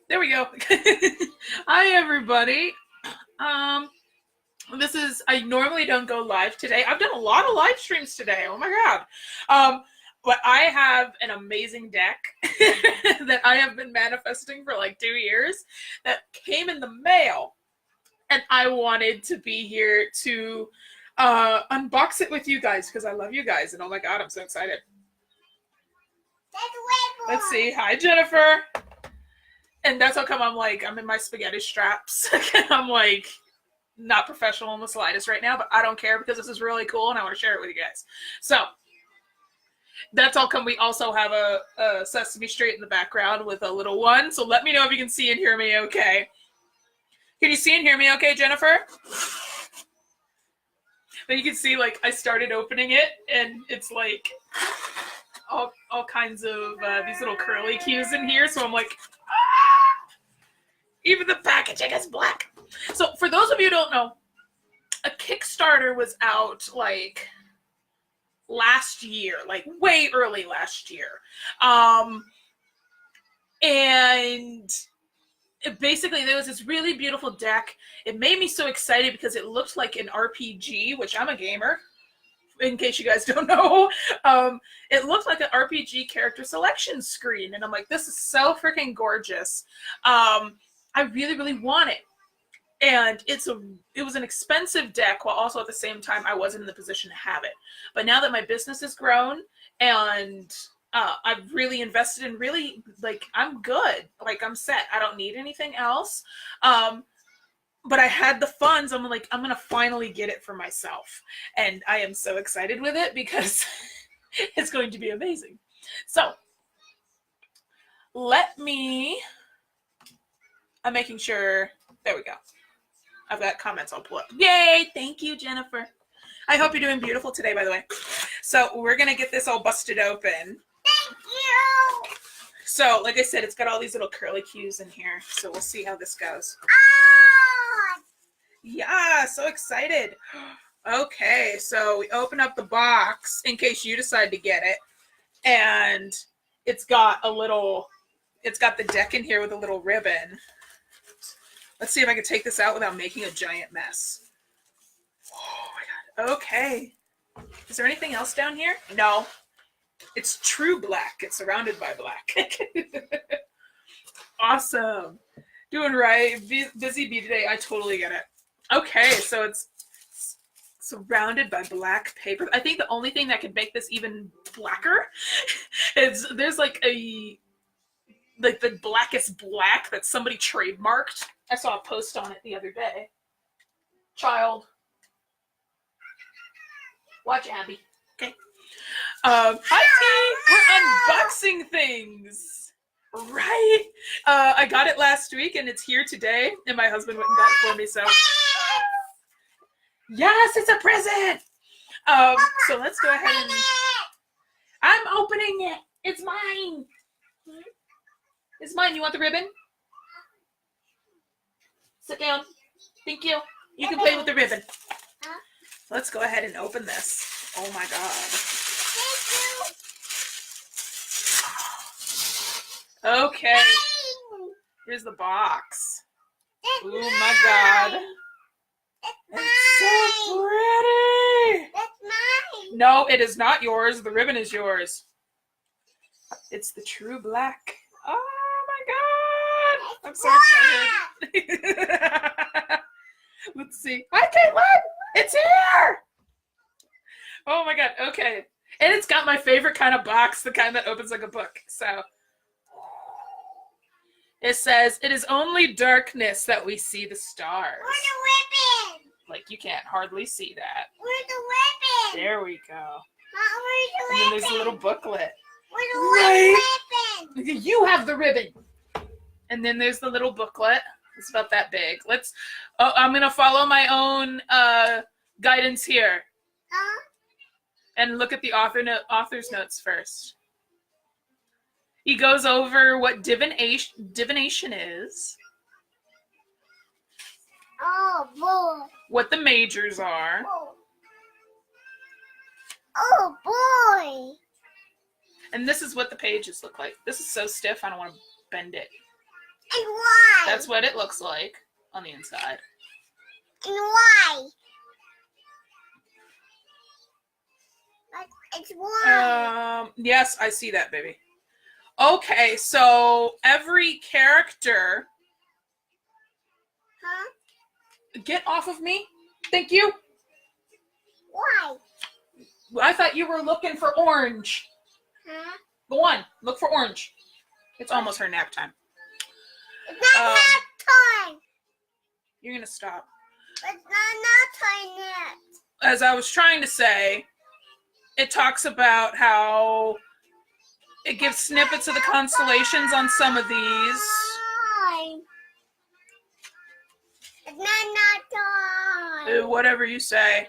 There we go. Hi, everybody. Um, I normally don't go live today. I've done a lot of live streams today. Oh my God. But I have an amazing deck that I have been manifesting for like 2 years that came in the mail. And I wanted to be here to unbox it with you guys because I love you guys. And oh my God, I'm so excited. Let's see. Hi, Jennifer. And that's how come I'm in my spaghetti straps. I'm like not professional in the slightest right now, but I don't care because this is really cool and I want to share it with you guys. So that's all come. We also have a Sesame Street in the background with a little one. So let me know if you can see and hear me okay. Can you see and hear me okay, Jennifer? Then you can see like I started opening it and it's like all kinds of these little curly cues in here. So I'm like, even the packaging is black. So for those of you who don't know, a Kickstarter was out like last year, like way early last year. And basically there was this really beautiful deck. It made me so excited because it looked like an RPG, which I'm a gamer, in case you guys don't know. It looked like an RPG character selection screen. And I'm like, this is so freaking gorgeous. I really, really want it. And it was an expensive deck while also at the same time I wasn't in the position to have it. But now that my business has grown and I've really invested in really, like, I'm good. Like, I'm set. I don't need anything else. But I had the funds. I'm like, I'm going to finally get it for myself. And I am so excited with it because it's going to be amazing. So I'm making sure, there we go. I've got comments I'll pull up. Yay! Thank you, Jennifer. I hope you're doing beautiful today, by the way. So we're going to get this all busted open. Thank you! So, like I said, it's got all these little curly cues in here. So we'll see how this goes. Ah! Yeah, so excited. Okay, so we open up the box in case you decide to get it. And it's got the deck in here with a little ribbon. Let's see if I can take this out without making a giant mess. Oh my God. Okay. Is there anything else down here? No. It's true black. It's surrounded by black. Awesome. Doing right. Busy bee today. I totally get it. Okay, so it's surrounded by black paper. I think the only thing that could make this even blacker is there's like the blackest black that somebody trademarked. I saw a post on it the other day. Child. Watch Abby. Okay. Hi, T. We're unboxing things. Right? I got it last week and it's here today. And my husband went and got it for me, so. Yes, it's a present. So let's go ahead and. I'm opening it. It's mine. It's mine. You want the ribbon? Sit down. Thank you. You can play with the ribbon. Let's go ahead and open this. Oh my God. Okay. Here's the box. Oh my God. It's so pretty. That's mine. No, it is not yours. The ribbon is yours. It's the true black. Oh my God. I'm so excited. Let's see. Hi, Caitlin. It's here. Oh my God. Okay. And it's got my favorite kind of box, the kind that opens like a book. So it says, "It is only darkness that we see the stars." Where's the ribbon? Like, you can't hardly see that. Where's the ribbon? There we go. Mom, where's the And then ribbon? there's a little booklet. Where's the ribbon? You have the ribbon. And then there's the little booklet. It's about that big. I'm going to follow my own guidance here. Huh? And look at the author's notes first. He goes over what divination is. Oh, boy. What the majors are. Oh, boy. And this is what the pages look like. This is so stiff, I don't want to bend it. And why? That's what it looks like on the inside. And why? But it's why. Yes, I see that, baby. Okay, so every character... Huh? Get off of me. Thank you. Why? I thought you were looking for orange. Huh? Go on, look for orange. It's almost her nap time. It's not nap time. You're going to stop. It's not nap time yet. As I was trying to say, it talks about how it gives snippets of the constellations on some of these. Time. It's not nap time. Whatever you say.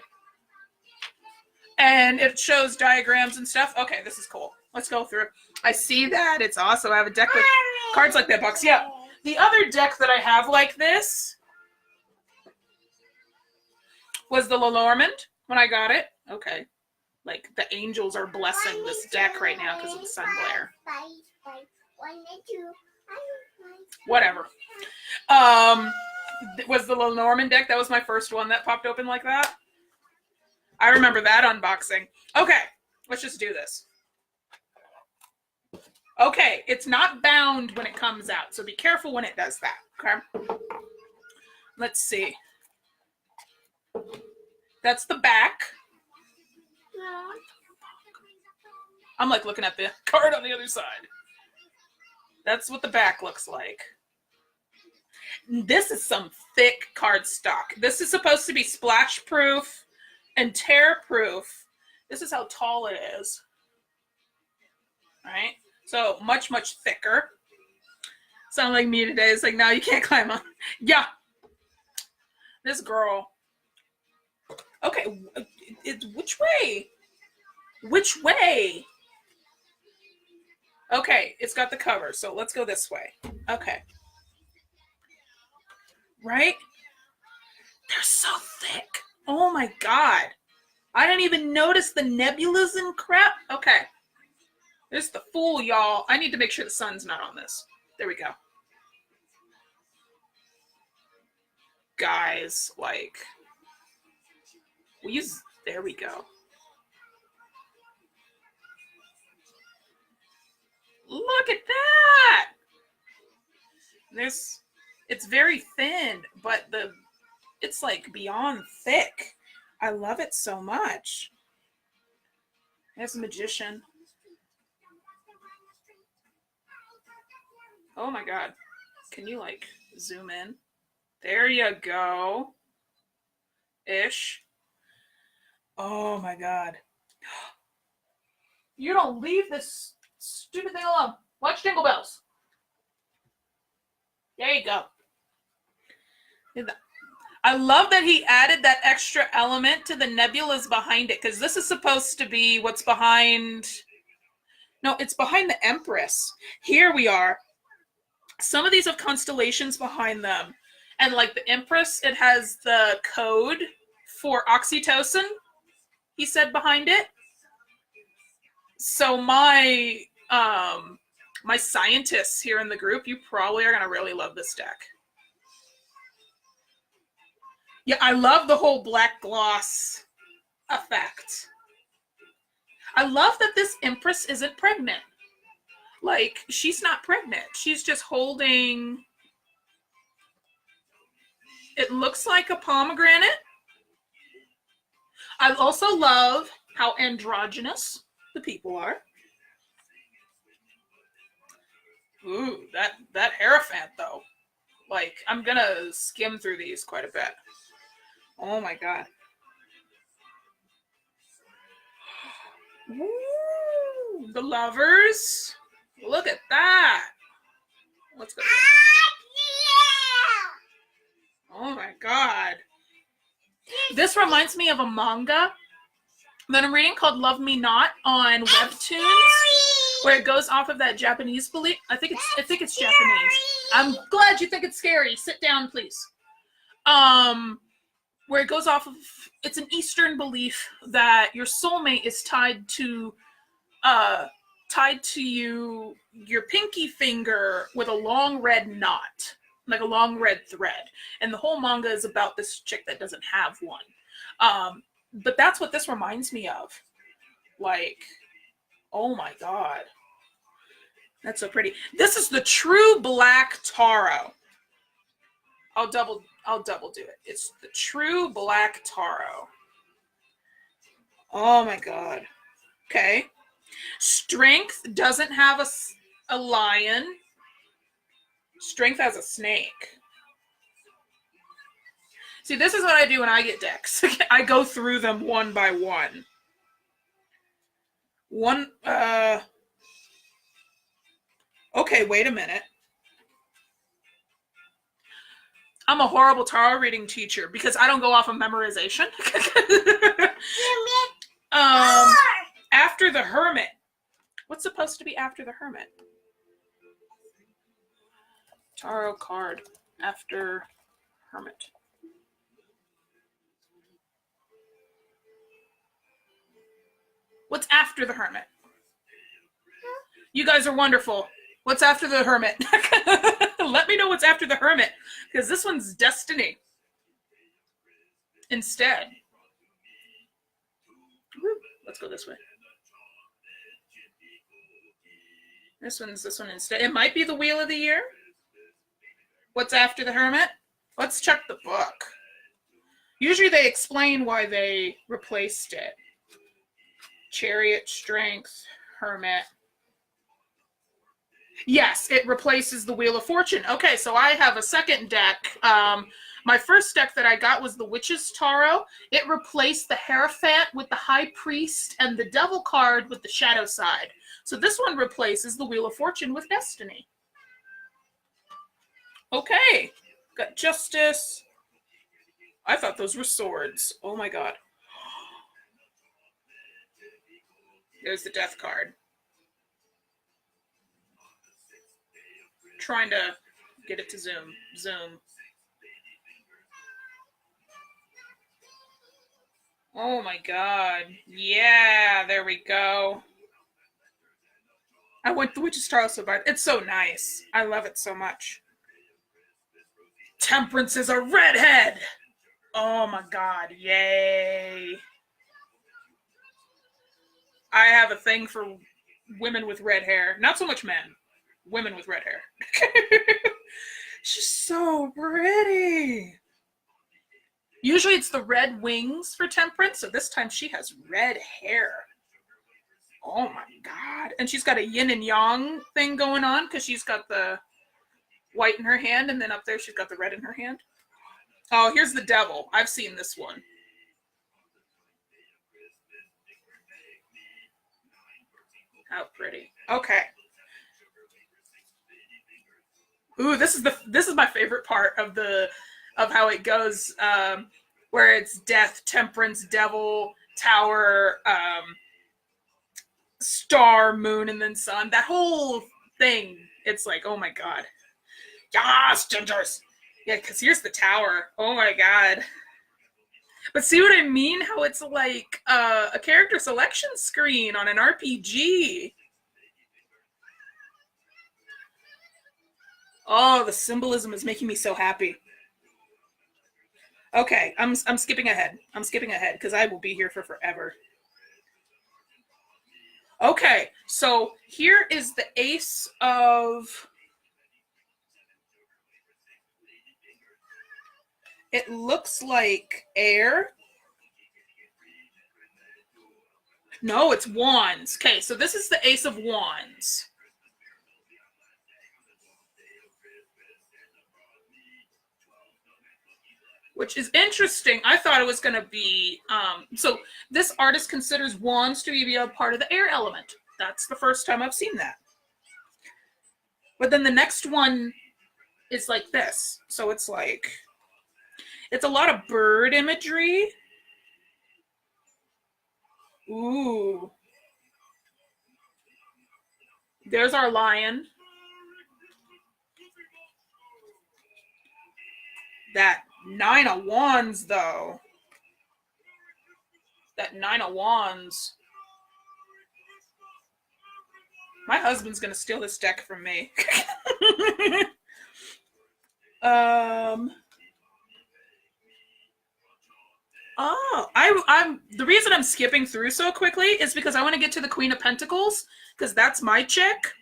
And it shows diagrams and stuff. Okay, this is cool. Let's go through. I see that. It's awesome. I have a deck with cards like that, Bucks. Yeah. The other deck that I have like this was the Lelormand when I got it. Okay. Like, the angels are blessing this deck right now because of the sun glare. Whatever. Was the Lelormand deck. That was my first one that popped open like that. I remember that unboxing. Okay, let's just do this. Okay, it's not bound when it comes out, so be careful when it does that, okay? Let's see. That's the back. I'm like looking at the card on the other side. That's what the back looks like. This is some thick cardstock. This is supposed to be splash proof and tear proof. This is how tall it is. All right? So much, much thicker. Sound like me today. It's like, no, you can't climb on. Yeah. This girl. Okay. Which way? Which way? Okay. It's got the cover. So let's go this way. Okay. Right? They're so thick. Oh my God. I didn't even notice the nebulas and crap. Okay. This is the Fool, y'all. I need to make sure the sun's not on this. There we go. Guys, like, there we go. Look at that. It's very thin, but it's like beyond thick. I love it so much. There's a magician. Oh my God. Can you like zoom in? There you go. Ish. Oh my God. You don't leave this stupid thing alone. Watch Jingle Bells. There you go. I love that he added that extra element to the nebulas behind it, because this is supposed to be what's behind. No, it's behind the Empress. Here we are. Some of these have constellations behind them. And like the Empress, it has the code for oxytocin, he said, behind it. So my scientists here in the group, you probably are going to really love this deck. Yeah, I love the whole black gloss effect. I love that this Empress isn't pregnant. Like, she's not pregnant. She's just holding... It looks like a pomegranate. I also love how androgynous the people are. Ooh, that Hierophant, though. Like, I'm gonna skim through these quite a bit. Oh my God. Ooh, the Lovers. Look at that. Let's go. Oh my God. This reminds me of a manga that I'm reading called Love Me Not on Webtoons, where it goes off of that Japanese belief. I think it's Japanese. I'm glad you think it's scary. Sit down, please. Where it goes off of, it's an Eastern belief that your soulmate is tied to tied to your pinky finger with a long red knot, like a long red thread. And the whole manga is about this chick that doesn't have one. But that's what this reminds me of. Like, oh my god. That's so pretty. This is the true black Taro. I'll double do it. It's the true black Taro. Oh my god. Okay. Strength doesn't have a lion. Strength has a snake. See, this is what I do when I get decks. I go through them one by one. Okay, wait a minute. I'm a horrible tarot reading teacher because I don't go off of memorization. After the Hermit. What's supposed to be after the Hermit? Tarot card after Hermit. What's after the Hermit? You guys are wonderful. What's after the Hermit? Let me know what's after the Hermit, because this one's Destiny. Instead. Woo. Let's go this way. This one instead. It might be the Wheel of the Year. What's after the Hermit? Let's check the book. Usually they explain why they replaced it. Chariot, Strength, Hermit. Yes, it replaces the Wheel of Fortune. Okay, so I have a second deck. My first deck that I got was the Witch's Tarot. It replaced the Hierophant with the High Priest and the Devil card with the Shadow side. So this one replaces the Wheel of Fortune with Destiny. Okay, got Justice. I thought those were swords. Oh my god. There's the Death card. Trying to get it to zoom. Oh my god. Yeah, there we go. I went the Witch's Tarot so bad. It's so nice. I love it so much. Temperance is a redhead. Oh my god. Yay. I have a thing for women with red hair. Not so much men. Women with red hair. She's so pretty. Usually it's the red wings for Temperance, so this time she has red hair. Oh my god. And she's got a yin and yang thing going on because she's got the white in her hand, and then up there she's got the red in her hand. Oh, here's the Devil. I've seen this one. How pretty. Okay. Ooh, this is my favorite part of how it goes, where it's Death, Temperance, Devil, Tower, Star, Moon, and then Sun. That whole thing, it's like, oh my god. Yes, gingers! Yeah, because here's the Tower. Oh my god. But see what I mean? How it's like a character selection screen on an RPG. Oh, the symbolism is making me so happy. Okay, I'm skipping ahead. I'm skipping ahead because I will be here for forever. Okay, so here is the Ace of... It looks like air. No, it's wands. Okay, so this is the Ace of Wands. Which is interesting. I thought it was going to be... so this artist considers wands to be a part of the air element. That's the first time I've seen that. But then the next one is like this. So it's like... It's a lot of bird imagery. Ooh. There's our lion. That Nine of Wands, though. That Nine of Wands. My husband's gonna steal this deck from me. I'm the reason I'm skipping through so quickly is because I want to get to the Queen of Pentacles, because that's my chick.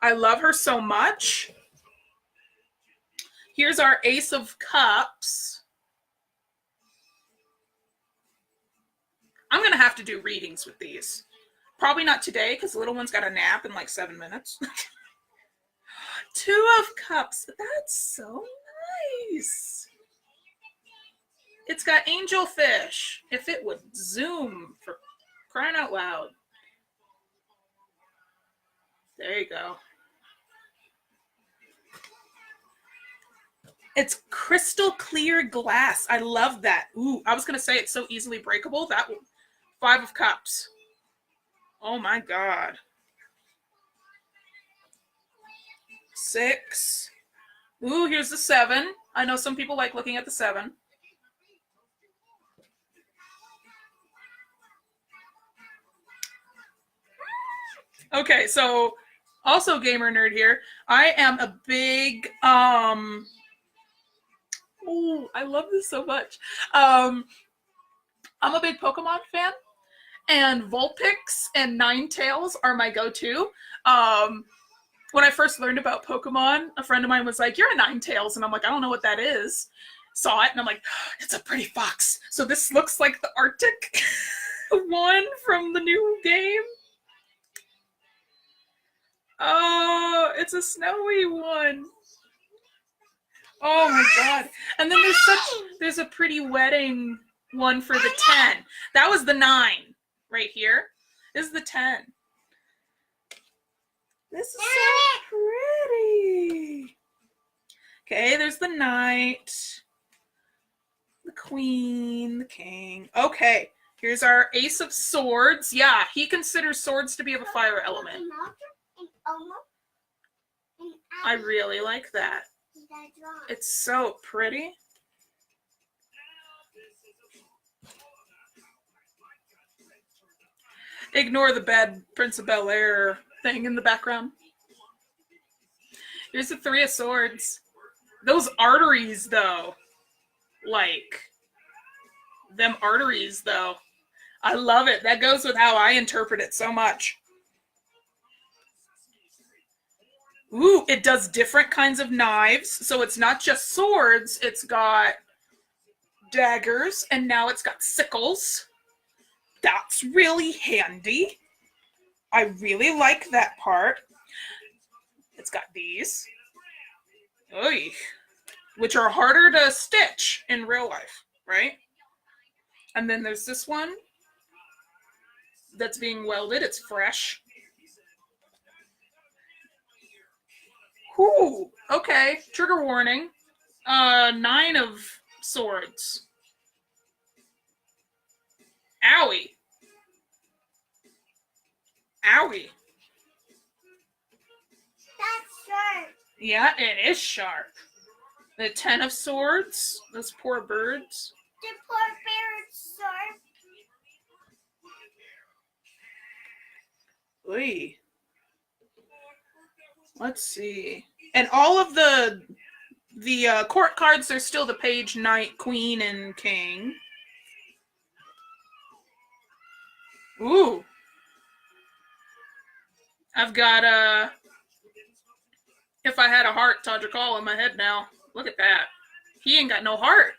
I love her so much. Here's our Ace of Cups. I'm gonna have to do readings with these. Probably not today, because the little one's got a nap in like 7 minutes. Two of Cups. That's so nice. It's got angelfish. If it would zoom, for crying out loud. There you go. It's crystal clear glass. I love that. Ooh, I was going to say it's so easily breakable. That 5 of Cups. Oh my God. 6. Ooh, here's the 7. I know some people like looking at the 7. Okay, so also gamer nerd here. I am a big oh, I love this so much. I'm a big Pokemon fan, and Vulpix and Ninetales are my go-to. When I first learned about Pokemon, a friend of mine was like, "You're a Ninetales," and I'm like, "I don't know what that is." Saw it, and I'm like, "It's a pretty fox." So this looks like the Arctic one from the new game. Oh, it's a snowy one. Oh my God. And then there's a pretty wedding one for the 10. That was the 9 right here. This is the 10. This is so pretty. Okay, there's the Knight, the Queen, the King. Okay, here's our Ace of Swords. Yeah, he considers swords to be of a fire element. I really like that. It's so pretty. Ignore the bad Prince of Bel-Air thing in the background. Here's the 3 of Swords. Those arteries, though. Like, them arteries, though. I love it. That goes with how I interpret it so much. Ooh, it does different kinds of knives. So it's not just swords. It's got daggers, and now it's got sickles. That's really handy. I really like that part. It's got these. Oy. Which are harder to stitch in real life, right? And then there's this one that's being welded. It's fresh. Ooh, okay. Trigger warning. 9 of Swords. Owie. Owie. That's sharp. Yeah, it is sharp. The 10 of Swords. Those poor birds. The poor bird's sharp. Oy. Let's see. And all of the court cards, there's still the Page, Knight, Queen, and King. Ooh. I've got If I Had a Heart, Todrick Hall in my head now. Look at that. He ain't got no heart.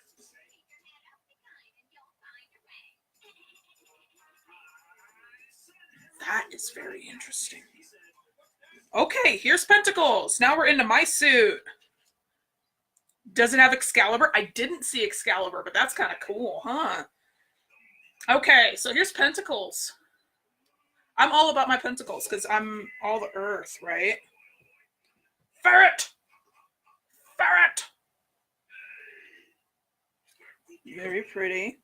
That is very interesting. Okay, here's Pentacles. Now we're into my suit. Does it have Excalibur? I didn't see Excalibur, but that's kind of cool, huh? Okay, so here's Pentacles. I'm all about my Pentacles because I'm all the earth, right? Ferret! Ferret! Very pretty.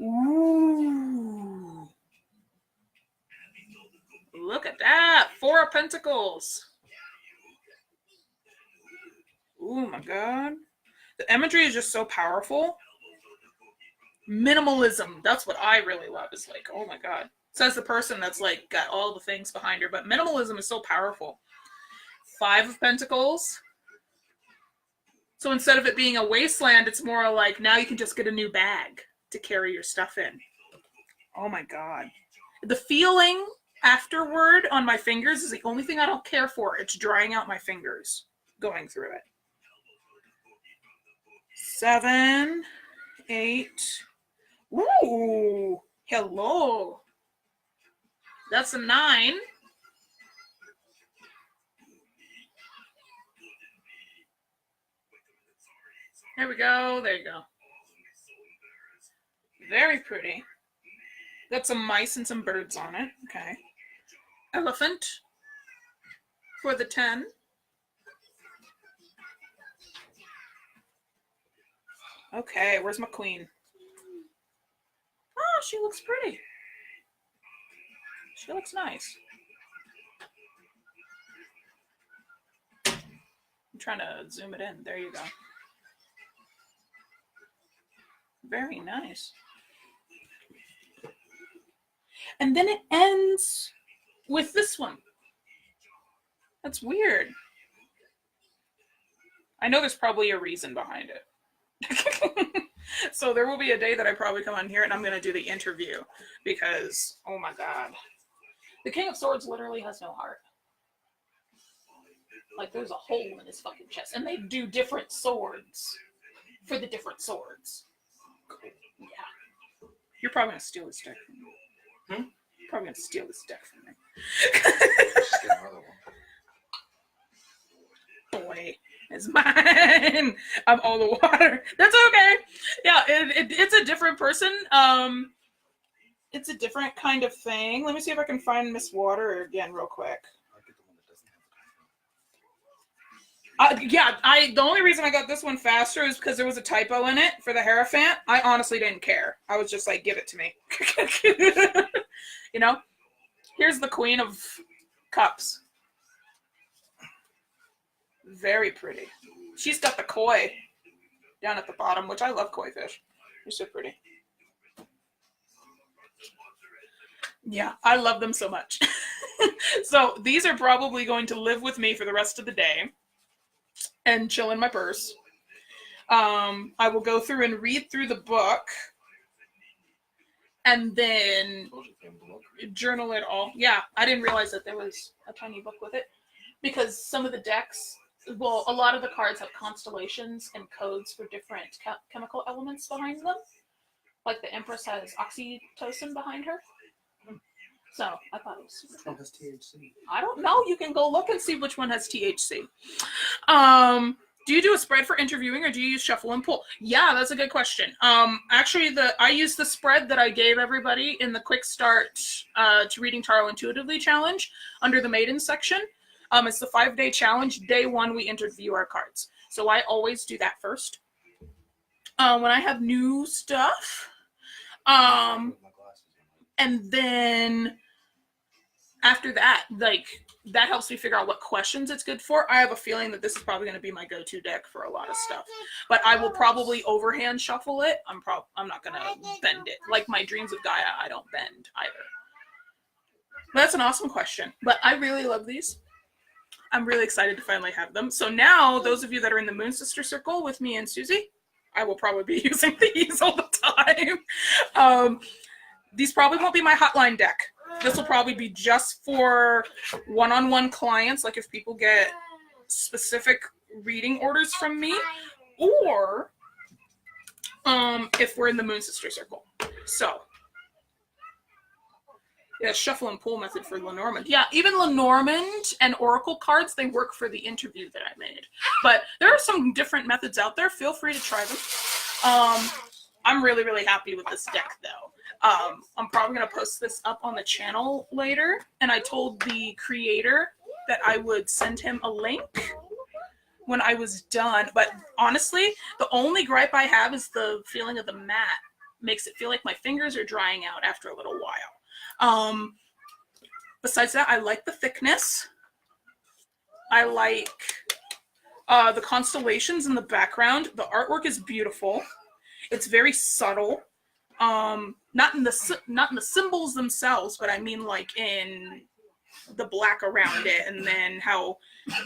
Ooh. Look at that. 4 of Pentacles. Oh my God. The imagery is just so powerful. Minimalism. That's what I really love. Is like, oh my God. Says the person that's like got all the things behind her. But minimalism is so powerful. 5 of Pentacles. So instead of it being a wasteland, it's more like now you can just get a new bag to carry your stuff in. Oh my God. The feeling afterward on my fingers is the only thing I don't care for. It's drying out my fingers going through it. 7, 8. Ooh, hello. That's a 9. There we go. There you go. Very pretty. Got some mice and some birds on it. Okay. Elephant for the 10. Okay, where's my queen? Oh, she looks pretty. She looks nice. I'm trying to zoom it in. There you go. Very nice. And then it ends with this one. That's weird. I know there's probably a reason behind it. So there will be a day that I probably come on here and I'm going to do the interview because, oh my God. The King of Swords literally has no heart. Like there's a hole in his fucking chest. And they do different swords for the different swords. Yeah. You're probably going to steal this deck from me. Hmm? You're probably going to steal this deck from me. Just get another one. Boy, it's mine. I'm all the water. That's okay. Yeah, it's a different person. It's a different kind of thing. Let me see if I can find Miss Water again real quick. I'll get the one that doesn't have the Yeah, the only reason I got this one faster is because there was a typo in it for the Hierophant. I honestly didn't care. I was just like, give it to me. You know? Here's the Queen of Cups. Very pretty. She's got the koi down at the bottom, which I love koi fish. They're so pretty. Yeah, I love them so much. So these are probably going to live with me for the rest of the day and chill in my purse. I will go through and read through the book and then journal it all. Yeah, I didn't realize that there was a tiny book with it because some of the decks, well, a lot of the cards have constellations and codes for different chemical elements behind them. Like the Empress has oxytocin behind her. So I thought it was super Which one has THC? I don't know. You can go look and see which one has THC. Do you do a spread for interviewing or do you use shuffle and pull? Yeah, that's a good question. Actually, I use the spread that I gave everybody in the quick start to reading Tarot intuitively challenge under the maiden section. It's the 5-day challenge. Day 1, we interview our cards. So I always do that first. When I have new stuff, and then after that, like, that helps me figure out what questions it's good for. I have a feeling that this is probably going to be my go-to deck for a lot of stuff. But I will probably overhand shuffle it. I'm not going to bend it. Like my Dreams of Gaia, I don't bend either. But that's an awesome question. But I really love these. I'm really excited to finally have them. So now, those of you that are in the Moon Sister Circle with me and Susie, I will probably be using these all the time. These probably won't be my hotline deck. This will probably be just for one-on-one clients, like if people get specific reading orders from me, or if we're in the Moon Sister Circle. So, yeah, shuffle and pull method for Lenormand. Yeah, even Lenormand and Oracle cards, they work for the interview that I made. But there are some different methods out there. Feel free to try them. I'm really, really happy with this deck, though. I'm probably going to post this up on the channel later. And I told the creator that I would send him a link when I was done. But honestly, the only gripe I have is the feeling of the mat. Makes it feel like my fingers are drying out after a little while. Besides that, I like the thickness. I like the constellations in the background. The artwork is beautiful. It's very subtle. Not in the symbols themselves, but I mean like in the black around it, and then how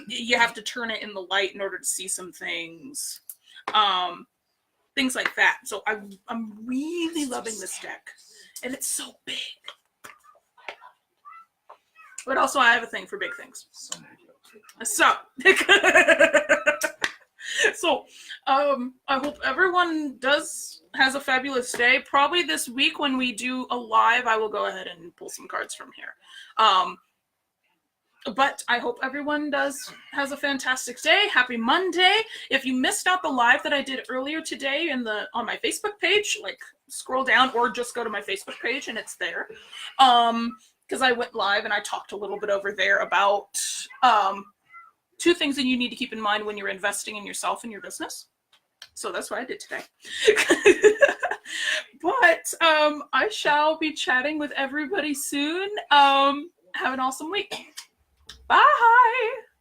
you have to turn it in the light in order to see some things. Things like that. So I'm really loving this deck. And it's so big. But also I have a thing for big things. So I hope everyone has a fabulous day. Probably this week when we do a live, I will go ahead and pull some cards from here. But I hope everyone has a fantastic day. Happy Monday. If you missed out the live that I did earlier today on my Facebook page, like scroll down or just go to my Facebook page and it's there. Because I went live and I talked a little bit over there about 2 things that you need to keep in mind when you're investing in yourself and your business. So that's what I did today. But I shall be chatting with everybody soon. Have an awesome week. Bye.